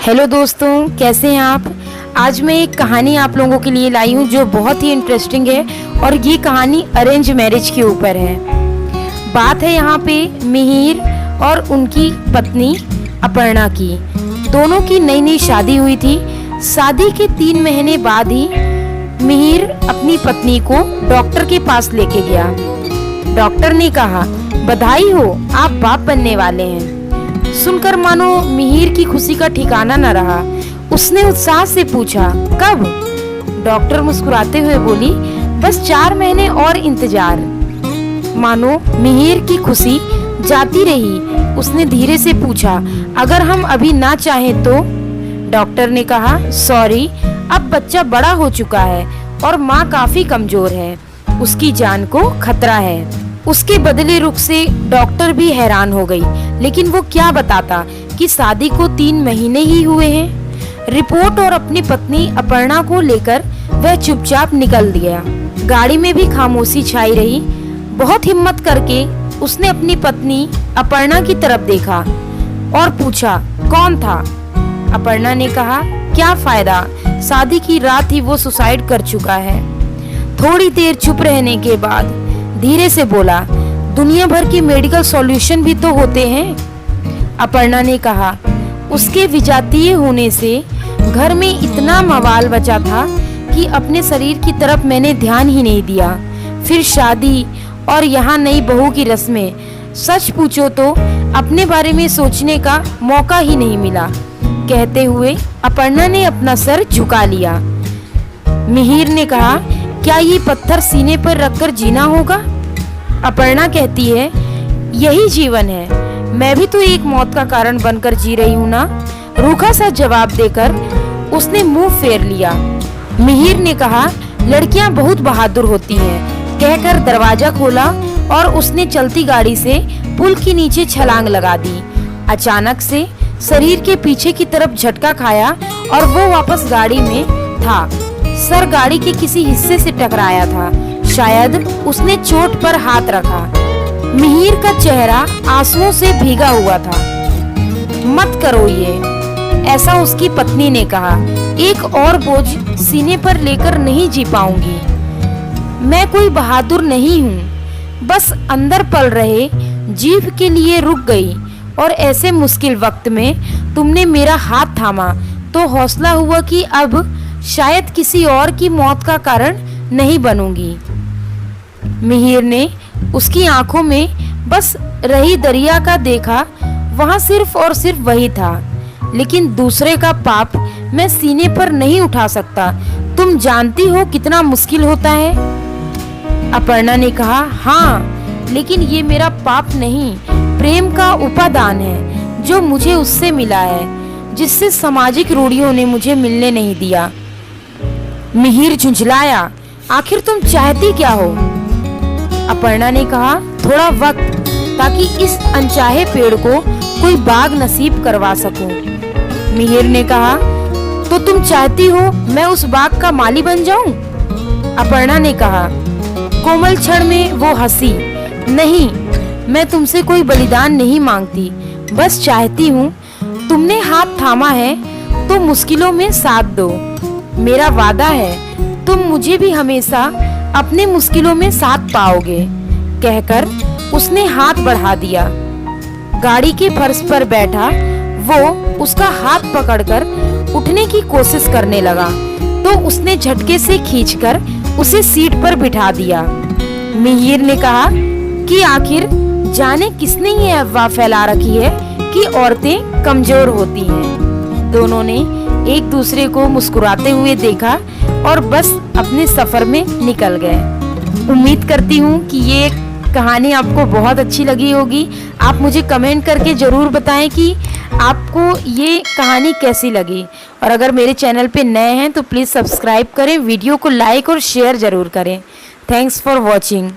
Hello दोस्तों, कैसे हैं आप। आज मैं एक कहानी आप लोगों के लिए लाई हूँ जो बहुत ही इंटरेस्टिंग है और ये कहानी अरेंज मैरिज के ऊपर है। बात है यहाँ पे मिहिर और उनकी पत्नी अपर्णा की। दोनों की नई नई शादी हुई थी। शादी के 3 महीने बाद ही मिहिर अपनी पत्नी को डॉक्टर के पास लेके गया। डॉक्टर ने कहा, बधाई हो, आप बाप बनने वाले हैं। सुनकर मानो मिहिर की खुशी का ठिकाना न रहा। उसने उत्साह से पूछा, कब? डॉक्टर मुस्कुराते हुए बोली, बस 4 महीने और इंतजार। मानो मिहिर की खुशी जाती रही। उसने धीरे से पूछा, अगर हम अभी ना चाहें तो? डॉक्टर ने कहा, सॉरी, अब बच्चा बड़ा हो चुका है और माँ काफी कमजोर है, उसकी जान को खतरा है। उसके बदले रुख से डॉक्टर भी हैरान हो गई, लेकिन वो क्या बताता कि शादी को 3 महीने ही हुए हैं। रिपोर्ट और अपनी पत्नी अपर्णा को लेकर वह चुपचाप निकल गया। गाड़ी में भी खामोशी छाई रही। बहुत हिम्मत करके उसने अपनी पत्नी अपर्णा की तरफ देखा और पूछा, कौन था? अपर्णा ने कहा, क्या फायदा, शादी की रात ही वो सुसाइड कर चुका है। थोड़ी देर चुप रहने के बाद धीरे से बोला, दुनिया भर के मेडिकल सॉल्यूशन भी तो होते हैं। अपर्णा ने कहा, उसके विजातीय होने से घर में इतना मवाल बचा था कि अपने शरीर की तरफ मैंने ध्यान ही नहीं दिया। फिर शादी और यहाँ नई बहू की रस्में, सच पूछो तो अपने बारे में सोचने का मौका ही नहीं मिला। कहते हुए अपर्णा ने अपना सर झुका लिया। मिहिर ने कहा, क्या ये पत्थर सीने पर रखकर जीना होगा? अपर्णा कहती है, यही जीवन है, मैं भी तो एक मौत का कारण बनकर जी रही हूँ ना। रूखा सा जवाब देकर उसने मुंह फेर लिया। मिहिर ने कहा, लड़कियां बहुत बहादुर होती हैं, कहकर दरवाजा खोला और उसने चलती गाड़ी से पुल के नीचे छलांग लगा दी। अचानक से शरीर के पीछे की तरफ झटका खाया और वो वापस गाड़ी में था। सर गाड़ी के किसी हिस्से से टकराया था, शायद उसने चोट पर हाथ रखा। मिहिर का चेहरा आंसुओं से भीगा हुआ था। मत करो ये, ऐसा उसकी पत्नी ने कहा। एक और बोझ सीने पर लेकर नहीं जी पाऊंगी। मैं कोई बहादुर नहीं हूँ, बस अंदर पल रहे जीभ के लिए रुक गई और ऐसे मुश्किल वक्त में तुमने मेरा हाथ थामा तो हौसला हुआ कि अब शायद किसी और की मौत का कारण नहीं बनूंगी। मिहिर ने उसकी आंखों में बस रही दरिया का देखा। वहां सिर्फ और सिर्फ वही था, लेकिन दूसरे का पाप मैं सीने पर नहीं उठा सकता। तुम जानती हो कितना मुश्किल होता है। अपर्णा ने कहा, हाँ, लेकिन ये मेरा पाप नहीं, प्रेम का उपादान है जो मुझे उससे मिला है, जिससे सामाजिक रूढ़ियों ने मुझे मिलने नहीं दिया। मिहिर झुंझलाया, आखिर तुम चाहती क्या हो? अपर्णा ने कहा, थोड़ा वक्त, ताकि इस अनचाहे पेड़ को कोई बाग नसीब करवा सकूं। मिहिर ने कहा, तो तुम चाहती हो मैं उस बाग का माली बन जाऊं? अपर्णा ने कहा। कोमल क्षण में वो हंसी, नहीं, मैं तुमसे कोई बलिदान नहीं मांगती, बस चाहती हूँ तुमने हाथ थामा है तो मुश्किलों में साथ दो। मेरा वादा है तुम मुझे भी हमेशा अपने मुश्किलों में साथ पाओगे। कहकर उसने हाथ बढ़ा दिया। गाड़ी के फर्श पर बैठा वो उसका हाथ पकड़कर उठने की कोशिश करने लगा तो उसने झटके से खींचकर उसे सीट पर बिठा दिया। मिहिर ने कहा कि आखिर जाने किसने ये अफवाह फैला रखी है कि औरतें कमजोर होती हैं। दोनों ने एक दूसरे को मुस्कुराते हुए देखा और बस अपने सफर में निकल गए। उम्मीद करती हूँ कि ये कहानी आपको बहुत अच्छी लगी होगी। आप मुझे कमेंट करके ज़रूर बताएं कि आपको ये कहानी कैसी लगी। और अगर मेरे चैनल पे नए हैं तो प्लीज़ सब्सक्राइब करें, वीडियो को लाइक और शेयर ज़रूर करें। Thanks for watching.